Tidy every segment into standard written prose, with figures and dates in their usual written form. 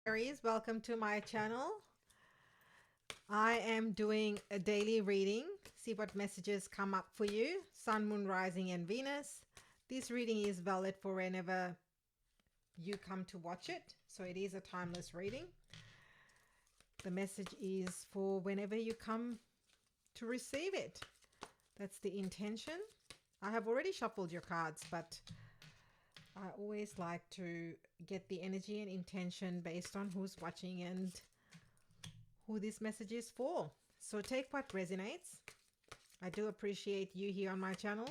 Aries, welcome to my channel. I am doing a daily reading. See what messages come up for you. Sun, Moon, Rising, and Venus. This reading is valid for whenever you come to watch it. So it is a timeless reading. The message is for whenever you come to receive it. That's the intention. I have already shuffled your cards, but I always like to get the energy and intention based on who's watching and who this message is for. So take what resonates. I do appreciate you here on my channel.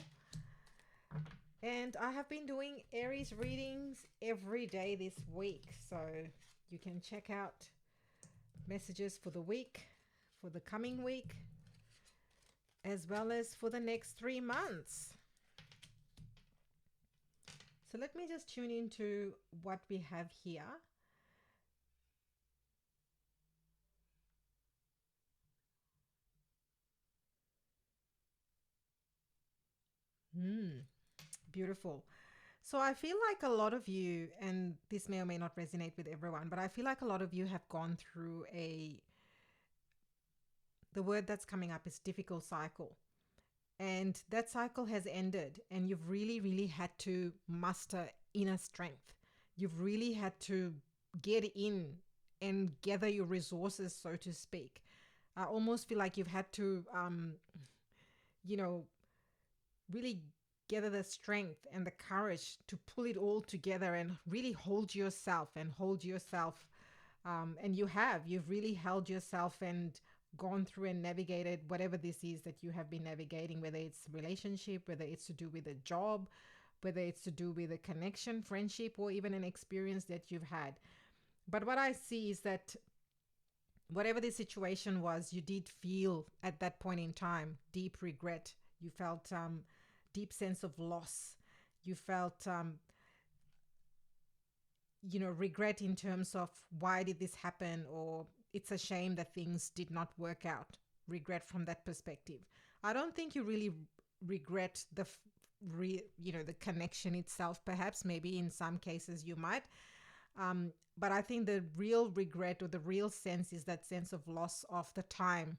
And I have been doing Aries readings every day this week. So you can check out messages for the week, for the coming week, as well as for the next 3 months. So let me just tune into what we have here. Beautiful. So I feel like a lot of you, and this may or may not resonate with everyone, but I feel like a lot of you have gone through the word that's coming up is difficult cycle. And that cycle has ended, and you've really, really had to muster inner strength. You've really had to get in and gather your resources, so to speak. I almost feel like you've had to, you know, really gather the strength and the courage to pull it all together and really hold yourself and hold yourself. And you've really held yourself and gone through and navigated whatever this is that you have been navigating, whether it's relationship, whether it's to do with a job, whether it's to do with a connection, friendship, or even an experience that you've had. But what I see is that whatever the situation was, you did feel at that point in time deep regret. You felt deep sense of loss. You felt regret in terms of why did this happen, or it's a shame that things did not work out. Regret from that perspective. I don't think you really regret the connection itself. Perhaps maybe in some cases you might, but I think the real regret or the real sense is that sense of loss of the time,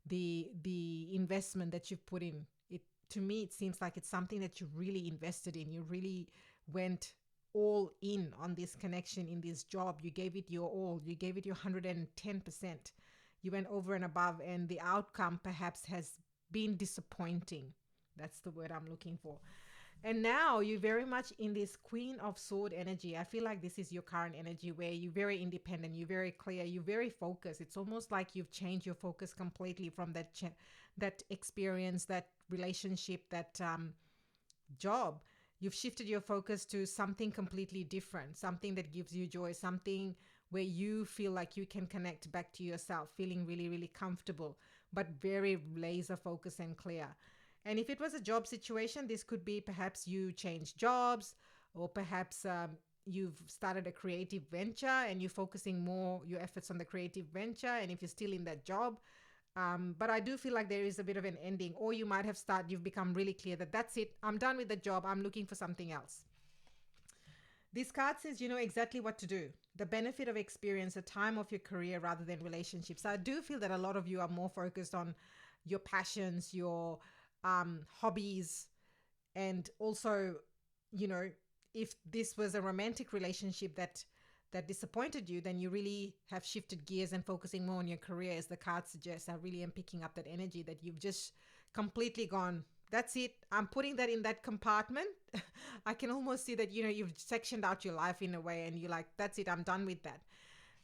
the investment that you've put in it. To me, it seems like it's something that you really invested in. You really went all in on this connection, in this job. You gave it your all. You gave it your 110%. You went over and above, and the outcome perhaps has been disappointing. That's the word I'm looking for. And now you're very much in this Queen of Sword energy. I feel like this is your current energy where you're very independent, you're very clear, you're very focused. It's almost like you've changed your focus completely from that experience, that relationship, that job. You've shifted your focus to something completely different, something that gives you joy, something where you feel like you can connect back to yourself, feeling really, really comfortable, but very laser focused and clear. And if it was a job situation, this could be perhaps you changed jobs, or perhaps you've started a creative venture and you're focusing more your efforts on the creative venture. And if you're still in that job, but I do feel like there is a bit of an ending, or you might have you've become really clear that that's it. I'm done with the job. I'm looking for something else. This card says you know exactly what to do. The benefit of experience, a time of your career rather than relationships. I do feel that a lot of you are more focused on your passions, your hobbies, and also, you know, if this was a romantic relationship that disappointed you, then you really have shifted gears and focusing more on your career, as the card suggests. I really am picking up that energy that you've just completely gone, that's it. I'm putting that in that compartment. I can almost see that, you know, you've sectioned out your life in a way and you're like, that's it. I'm done with that.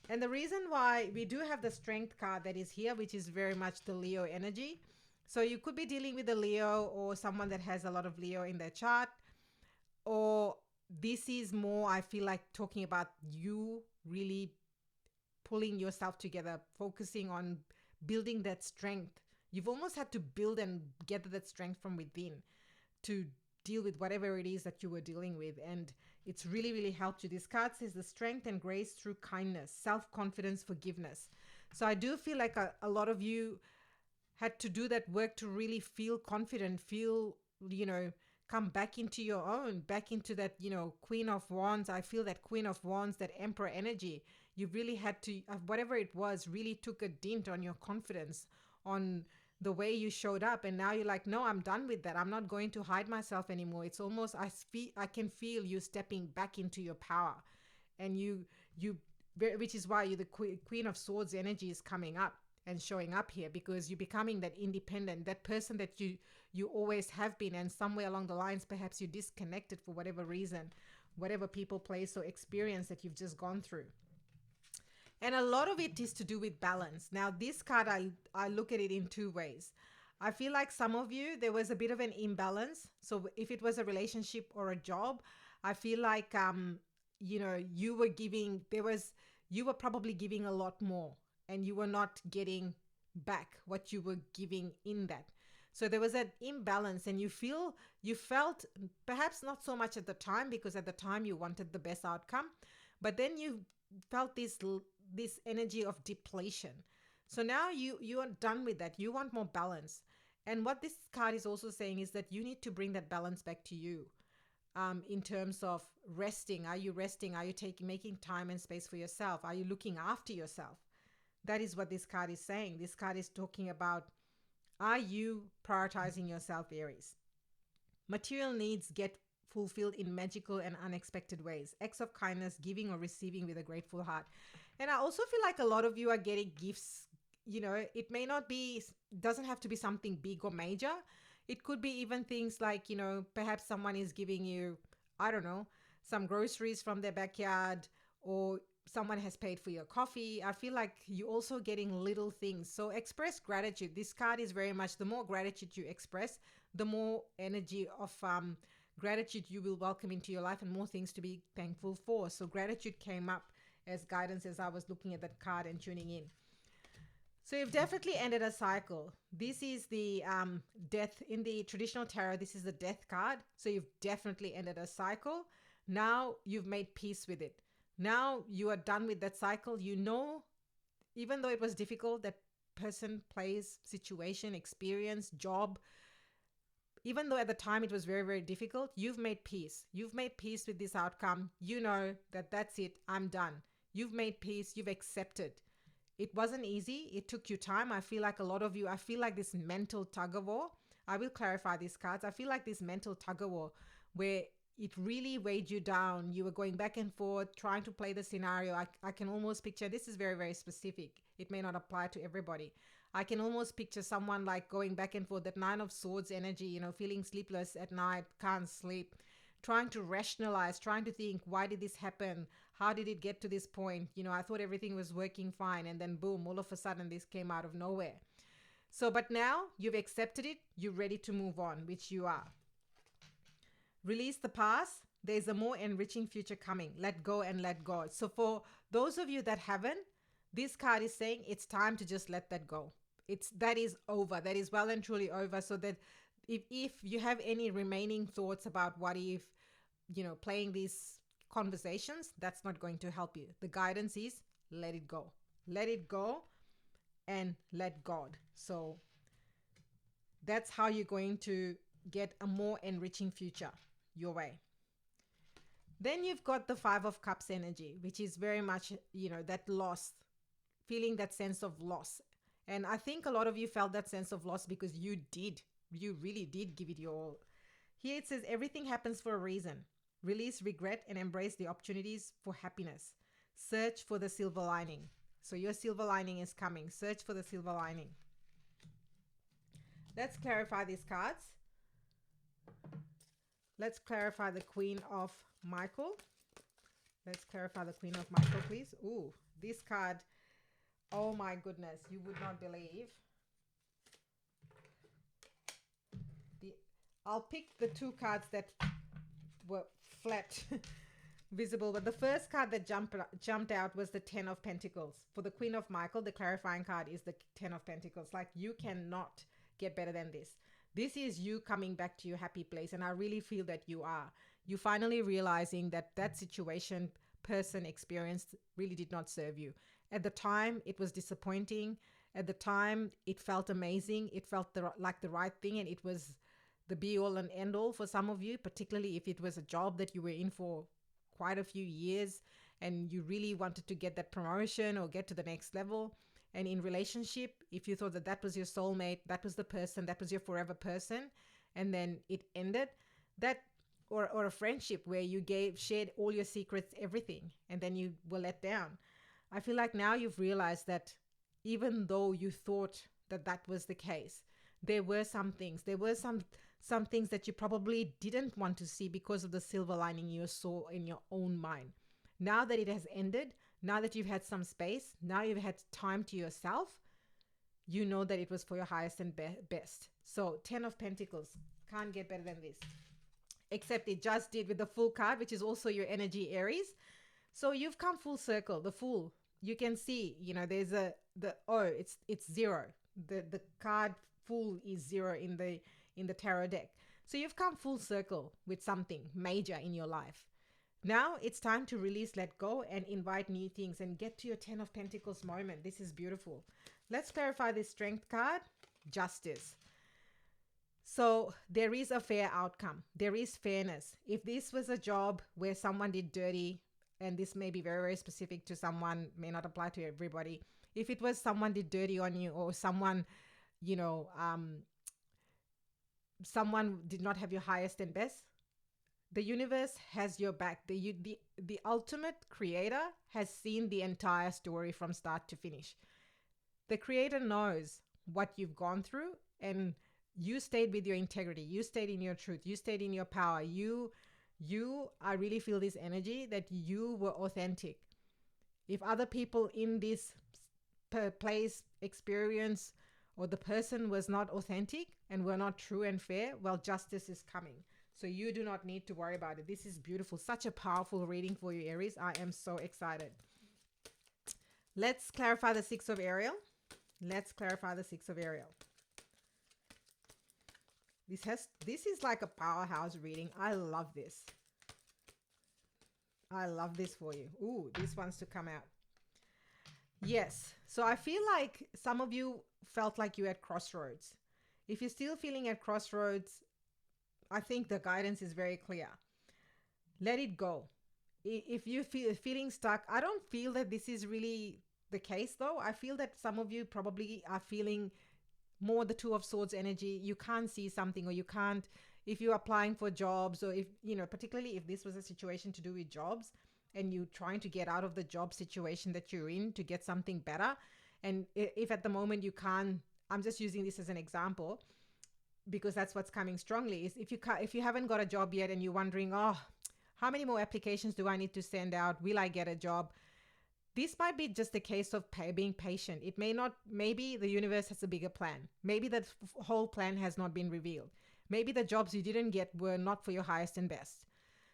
And the reason why we do have the Strength card that is here, which is very much the Leo energy. So you could be dealing with a Leo or someone that has a lot of Leo in their chart, or this is more, I feel like, talking about you really pulling yourself together, focusing on building that strength. You've almost had to build and gather that strength from within to deal with whatever it is that you were dealing with. And it's really, really helped you. This card says the strength and grace through kindness, self-confidence, forgiveness. So I do feel like a lot of you had to do that work to really feel confident, feel, you know, come back into your own, back into that, you know, Queen of Wands. I feel that Queen of Wands, that Emperor energy. you really had to, whatever it was, really took a dent on your confidence, on the way you showed up. And now you're like, no, I'm done with that. I'm not going to hide myself anymore. It's almost, I can feel you stepping back into your power. And you, which is why you're the Queen of Swords energy is coming up and showing up here, because you're becoming that independent, that person that you always have been. And somewhere along the lines, perhaps you disconnected for whatever reason, whatever people, place, or experience that you've just gone through. And a lot of it is to do with balance. Now, this card, I look at it in two ways. I feel like some of you, there was a bit of an imbalance. So if it was a relationship or a job, I feel like, you were giving, you were probably giving a lot more and you were not getting back what you were giving in that. So there was an imbalance, and you felt perhaps not so much at the time, because at the time you wanted the best outcome, but then you felt this energy of depletion. So now you are done with that. You want more balance. And what this card is also saying is that you need to bring that balance back to you. In terms of resting, are you resting? Are you making time and space for yourself? Are you looking after yourself? That is what this card is saying. This card is talking about, are you prioritizing yourself, Aries? Material needs get fulfilled in magical and unexpected ways. Acts of kindness, giving or receiving with a grateful heart. And I also feel like a lot of you are getting gifts. It may not be, doesn't have to be something big or major. It could be even things like, perhaps someone is giving you, I don't know, some groceries from their backyard, or someone has paid for your coffee. I feel like you're also getting little things. So express gratitude. This card is very much, the more gratitude you express, the more energy of gratitude you will welcome into your life, and more things to be thankful for. So gratitude came up as guidance as I was looking at that card and tuning in. So you've definitely ended a cycle. This is the death in the traditional tarot. This is the death card. So you've definitely ended a cycle. Now you've made peace with it. Now you are done with that cycle. Even though it was difficult, that person, place, situation, experience, job, even though at the time it was very, very difficult, you've made peace. You've made peace with this outcome. You know that that's it. I'm done. You've made peace. You've accepted. It wasn't easy. It took you time. I feel like a lot of you, I feel like this mental tug of war. I will clarify these cards. I feel like this mental tug of war where it really weighed you down. You were going back and forth, trying to play the scenario. I can almost picture, this is very, very specific. It may not apply to everybody. I can almost picture someone like going back and forth, that Nine of Swords energy, feeling sleepless at night, can't sleep, trying to rationalize, trying to think, why did this happen? How did it get to this point? I thought everything was working fine. And then boom, all of a sudden this came out of nowhere. So, but now you've accepted it. You're ready to move on, which you are. Release the past. There's a more enriching future coming. Let go and let go. So for those of you that haven't, this card is saying it's time to just let that go. That is over. That is well and truly over. So that if you have any remaining thoughts about what if, playing these conversations, that's not going to help you. The guidance is let it go. Let it go and let God. So that's how you're going to get a more enriching future your way. Then you've got the Five of Cups energy, which is very much, that loss, feeling that sense of loss. And I think a lot of you felt that sense of loss because you really did give it your all. Here it says everything happens for a reason. Release regret and embrace the opportunities for happiness. Search for the silver lining. So your silver lining is coming. Search for the silver lining. Let's clarify these cards. Let's clarify the Queen of Michael. Let's clarify the Queen of Michael, please. Ooh, this card. Oh my goodness, you would not believe. I'll pick the two cards that were flat visible, but the first card that jumped out was the Ten of Pentacles. For the Queen of Michael, the clarifying card is the Ten of Pentacles. Like, you cannot get better than this. This is you coming back to your happy place, and I really feel that you are. You finally realizing that situation, person, experience really did not serve you. At the time, it was disappointing. At the time, it felt amazing. It felt like the right thing, and it was the be-all and end-all for some of you, particularly if it was a job that you were in for quite a few years and you really wanted to get that promotion or get to the next level. And in relationship, if you thought that that was your soulmate, that was the person, that was your forever person, and then it ended, that, or a friendship where you shared all your secrets, everything, and then you were let down. I feel like now you've realized that even though you thought that that was the case, there were some things, some things that you probably didn't want to see because of the silver lining you saw in your own mind. Now that it has ended, now that you've had some space, now you've had time to yourself, you know that it was for your highest and best. So 10 of Pentacles, can't get better than this. Except it just did with the Fool card, which is also your energy, Aries. So you've come full circle. The Fool, you can see, there's it's zero. The card Fool is zero in the tarot deck. So you've come full circle with something major in your life. Now it's time to release, let go, and invite new things and get to your 10 of Pentacles moment. This is beautiful. Let's clarify this Strength card. Justice. So there is a fair outcome. There is fairness. If this was a job where someone did dirty, and this may be very, very specific to someone, may not apply to everybody. If it was someone did dirty on you, or someone, someone did not have your highest and best, the universe has your back. The ultimate creator has seen the entire story from start to finish. The creator knows what you've gone through, and you stayed with your integrity. You stayed in your truth. You stayed in your power. I really feel this energy that you were authentic. If other people in this place, experience, or the person was not authentic and were not true and fair, well, justice is coming. So you do not need to worry about it. This is beautiful. Such a powerful reading for you, Aries. I am so excited. Let's clarify the Six of Ariel. Let's clarify the Six of Ariel. This is like a powerhouse reading. I love this. I love this for you. Ooh, this wants to come out. Yes. So I feel like some of you felt like you're at crossroads. If you're still feeling at crossroads, I think the guidance is very clear. Let it go. If you feeling stuck, I don't feel that this is really the case though. I feel that some of you probably are feeling more the Two of Swords energy. You can't see something, or you can't, if you're applying for jobs, or if, particularly if this was a situation to do with jobs and you're trying to get out of the job situation that you're in to get something better. And if at the moment you can't, I'm just using this as an example because that's what's coming strongly, is if you haven't got a job yet and you're wondering, oh, how many more applications do I need to send out? Will I get a job? This might be just a case of being patient. It may not, maybe the universe has a bigger plan. Maybe the whole plan has not been revealed. Maybe the jobs you didn't get were not for your highest and best.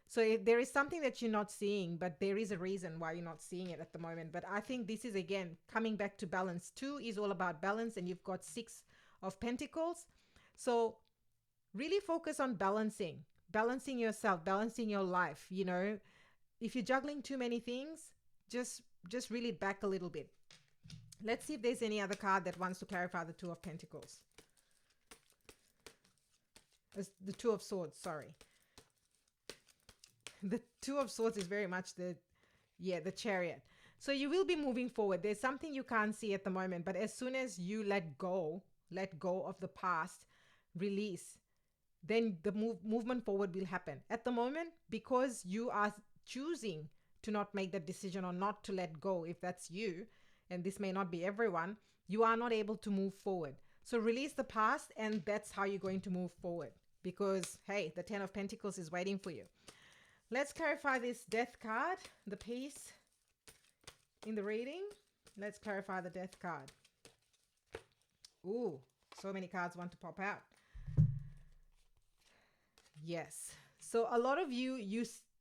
So if there is something that you're not seeing, but there is a reason why you're not seeing it at the moment. But I think this is, again, coming back to balance. 2 is all about balance, and you've got 6 of Pentacles. So really focus on balancing yourself, balancing your life. If you're juggling too many things, just reel it back a little bit. Let's see if there's any other card that wants to clarify the Two of Pentacles. The Two of Swords, sorry. The Two of Swords is very much the Chariot. So you will be moving forward. There's something you can't see at the moment, but as soon as you let go of the past, release, then the movement forward will happen. At the moment, because you are choosing to not make that decision or not to let go, if that's you, and this may not be everyone, you are not able to move forward. So release the past, and that's how you're going to move forward, because hey, the 10 of Pentacles is waiting for you. Let's clarify this Death card, the Peace in the reading. Let's clarify the Death card. Ooh, so many cards want to pop out. Yes. So a lot of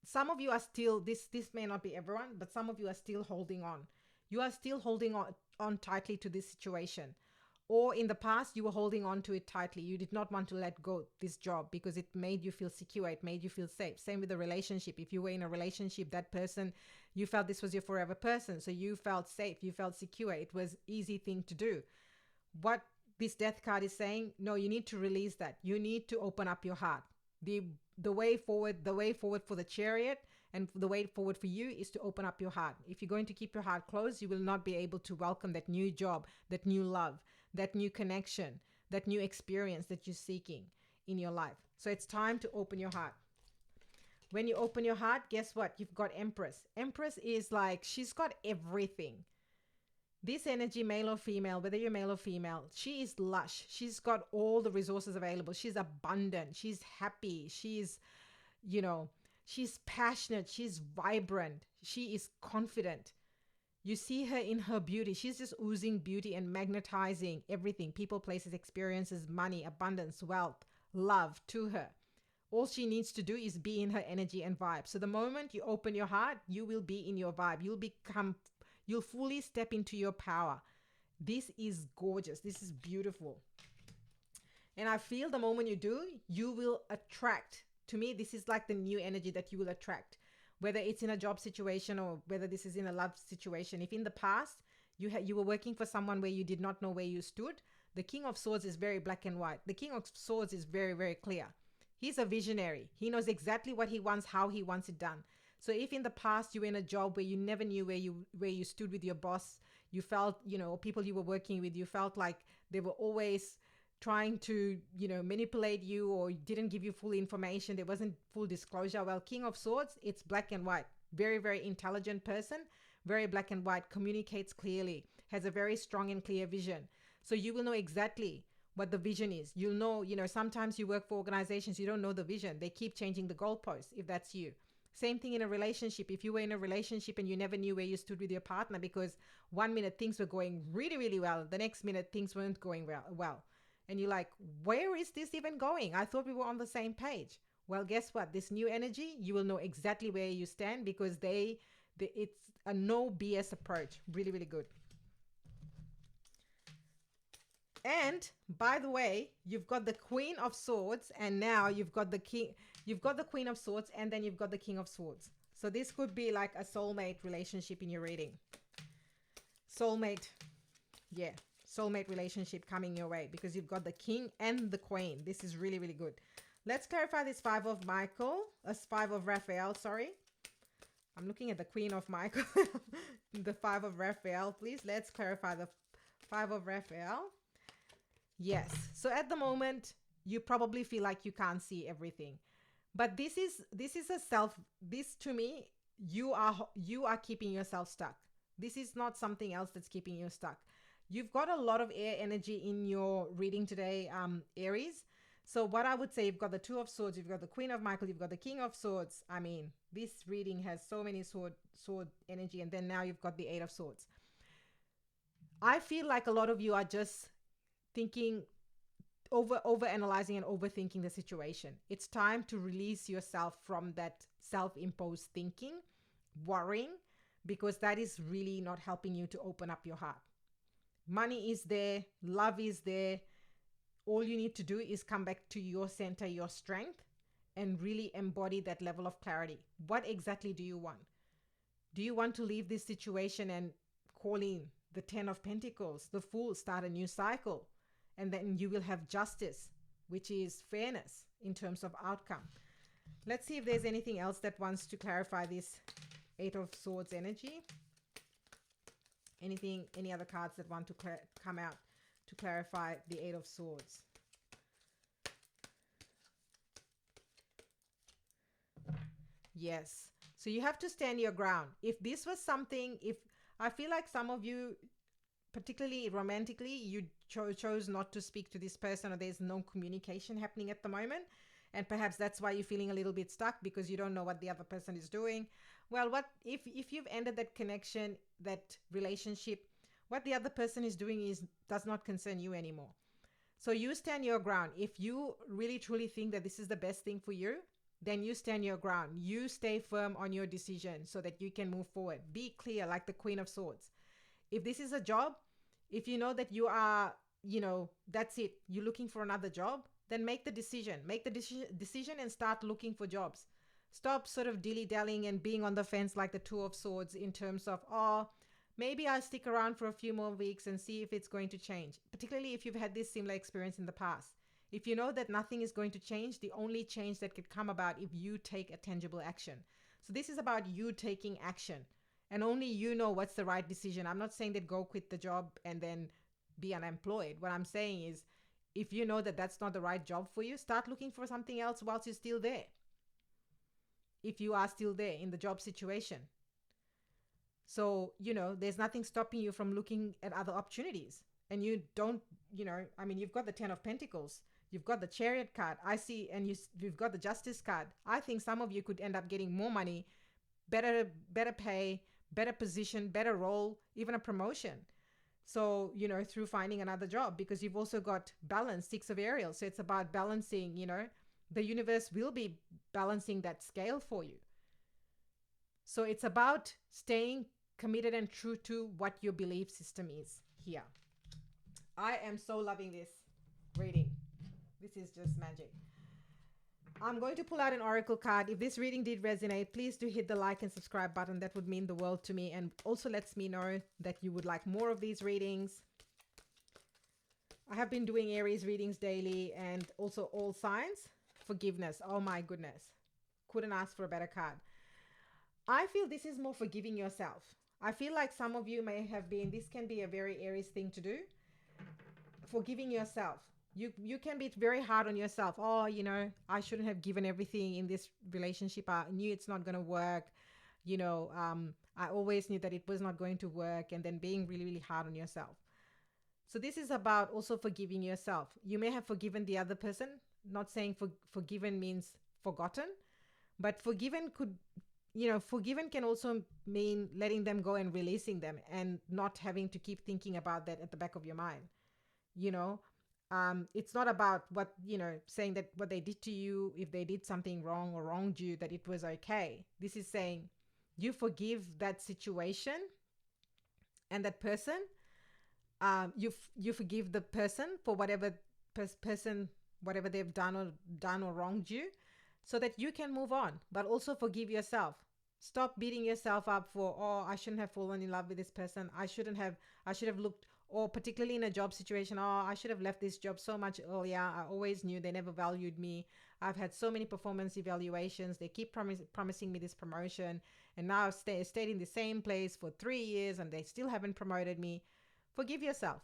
some of you are still, this may not be everyone, but some of you are still holding on. You are still holding on tightly to this situation. Or in the past, you were holding on to it tightly. You did not want to let go this job because it made you feel secure. It made you feel safe. Same with the relationship. If you were in a relationship, that person, you felt this was your forever person. So you felt safe. You felt secure. It was easy thing to do. What this Death card is saying, no, you need to release that. You need to open up your heart. The way forward for the Chariot And the way forward for you is to open up your heart. If you're going to keep your heart closed, you will not be able to welcome that new job, that new love, that new connection, that new experience that you're seeking in your life. So it's time to open your heart. When you open your heart, guess what? You've got Empress. Empress is like, she's got everything. This energy, male or female, whether you're male or female, she is lush. She's got all the resources available. She's abundant. She's happy. She's, you know, she's passionate. She's vibrant. She is confident. You see her in her beauty. She's just oozing beauty and magnetizing everything. People, places, experiences, money, abundance, wealth, love to her. All she needs to do is be in her energy and vibe. So the moment you open your heart, you will be in your vibe. You'll fully step into your power. This is gorgeous. This is beautiful. And I feel the moment you do, you will attract. To me, this is like the new energy that you will attract, whether it's in a job situation or whether this is in a love situation. If in the past you were working for someone where you did not know where you stood, the King of Swords is very black and white. The King of Swords is very, very clear. He's a visionary. He knows exactly what he wants, how he wants it done. So if in the past you were in a job where you never knew where you stood with your boss, you felt, people you were working with, you felt like they were always trying to, manipulate you or didn't give you full information, there wasn't full disclosure. Well, King of Swords, it's black and white. Very, very intelligent person, very black and white, communicates clearly, has a very strong and clear vision. So you will know exactly what the vision is. You'll know, sometimes you work for organizations, you don't know the vision. They keep changing the goalposts, if that's you. Same thing in a relationship. If you were in a relationship and you never knew where you stood with your partner because one minute things were going really, really well, the next minute things weren't going well. And you're like, where is this even going? I thought we were on the same page. Well, guess what? This new energy, you will know exactly where you stand because it's a no BS approach. Really, really good. And by the way, you've got the Queen of Swords, and now you've got the King. You've got the Queen of Swords, and then you've got the King of Swords. So this could be like a soulmate relationship in your reading. Soulmate relationship coming your way because you've got the King and the Queen. This is really, really good. Let's clarify this Five of Raphael, sorry. I'm looking at the Queen of Michael. The Five of Raphael, please. Let's clarify the Five of Raphael. Yes. So at the moment, you probably feel like you can't see everything. But this to me, you are keeping yourself stuck. This is not something else that's keeping you stuck. You've got a lot of air energy in your reading today, Aries. So what I would say, you've got the Two of Swords, you've got the Queen of Michael, you've got the King of Swords. I mean, this reading has so many sword energy, and then now you've got the Eight of Swords. I feel like a lot of you are just thinking, over analyzing and overthinking the situation. It's time to release yourself from that self-imposed thinking, worrying, because that is really not helping you to open up your heart. Money is there, love is there. All you need to do is come back to your center, your strength, and really embody that level of clarity. What exactly do you want? Do you want to leave this situation and call in the 10 of Pentacles, the Fool, start a new cycle? And then you will have justice, which is fairness in terms of outcome. Let's see if there's anything else that wants to clarify this Eight of Swords energy. Any other cards that want to come out to clarify the Eight of Swords? Yes. So you have to stand your ground. If this was something, I feel like some of you, particularly romantically, you chose not to speak to this person, or there's no communication happening at the moment. And perhaps that's why you're feeling a little bit stuck because you don't know what the other person is doing. Well, what if you've ended that connection, that relationship, what the other person is doing does not concern you anymore. So you stand your ground. If you really truly think that this is the best thing for you, then you stand your ground. You stay firm on your decision so that you can move forward. Be clear, like the Queen of Swords. If this is a job, if you know that you are, that's it, you're looking for another job, then make the decision. Make the decision and start looking for jobs. Stop sort of dilly-dallying and being on the fence like the Two of Swords in terms of, maybe I'll stick around for a few more weeks and see if it's going to change. Particularly if you've had this similar experience in the past. If you know that nothing is going to change, the only change that could come about if you take a tangible action. So this is about you taking action, and only you know what's the right decision. I'm not saying that go quit the job and then be unemployed. What I'm saying is, if you know that that's not the right job for you, start looking for something else whilst you're still there. If you are still there in the job situation. So, there's nothing stopping you from looking at other opportunities. And you don't, I mean, you've got the 10 of Pentacles, you've got the Chariot card. I see, and you've got the Justice card. I think some of you could end up getting more money, better pay, better position, better role, even a promotion. So, through finding another job, because you've also got balance, 6 of Aries. So it's about balancing, the universe will be balancing that scale for you. So it's about staying committed and true to what your belief system is here. I am so loving this reading. This is just magic. I'm going to pull out an oracle card. If this reading did resonate, please do hit the like and subscribe button. That would mean the world to me, and also lets me know that you would like more of these readings. I have been doing Aries readings daily, and also all signs. Forgiveness. Oh my goodness. Couldn't ask for a better card. I feel this is more forgiving yourself. I feel like some of you may have been, this can be a very Aries thing to do. Forgiving yourself. You can be very hard on yourself. Oh, I shouldn't have given everything in this relationship. I knew it's not going to work. I always knew that it was not going to work, and then being really, really hard on yourself. So this is about also forgiving yourself. You may have forgiven the other person. Not saying forgiven means forgotten, but forgiven can also mean letting them go and releasing them, and not having to keep thinking about that at the back of your mind. It's not about what, saying that what they did to you, if they did something wrong or wronged you, that it was okay. This is saying you forgive that situation and that person. You forgive the person for whatever whatever they've done or wronged you, so that you can move on. But also forgive yourself. Stop beating yourself up for, oh, I shouldn't have fallen in love with this person. I should have looked, or particularly in a job situation, oh, I should have left this job so much earlier. I always knew they never valued me. I've had so many performance evaluations. They keep promising me this promotion. And now I've stayed in the same place for 3 years and they still haven't promoted me. Forgive yourself.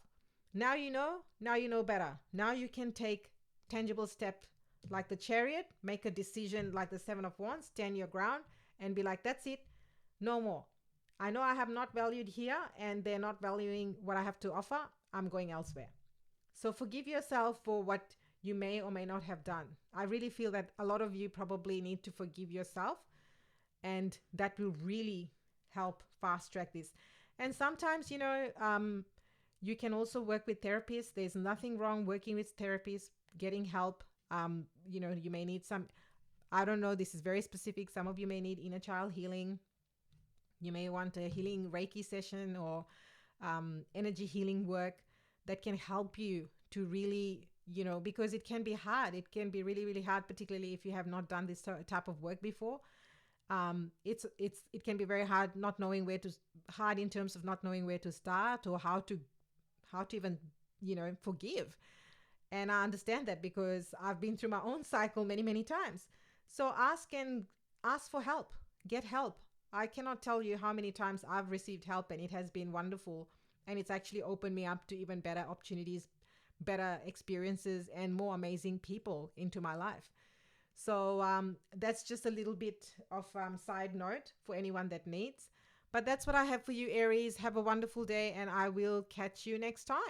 Now you know better. Now you can take tangible steps like the Chariot, make a decision like the 7 of Wands, stand your ground and be like, that's it, no more. I know I have not valued here and they're not valuing what I have to offer. I'm going elsewhere. So forgive yourself for what you may or may not have done. I really feel that a lot of you probably need to forgive yourself, and that will really help fast track this. And sometimes, you can also work with therapists. There's nothing wrong working with therapists, getting help. You may need some, I don't know, this is very specific. Some of you may need inner child healing. You may want a healing Reiki session or energy healing work that can help you to really, because it can be hard. It can be really, really hard, particularly if you have not done this type of work before. It can be very hard, hard in terms of not knowing where to start or how to even, forgive. And I understand that because I've been through my own cycle many, many times. So ask for help, get help. I cannot tell you how many times I've received help, and it has been wonderful. And it's actually opened me up to even better opportunities, better experiences, and more amazing people into my life. So that's just a little bit of side note for anyone that needs. But that's what I have for you, Aries. Have a wonderful day, and I will catch you next time.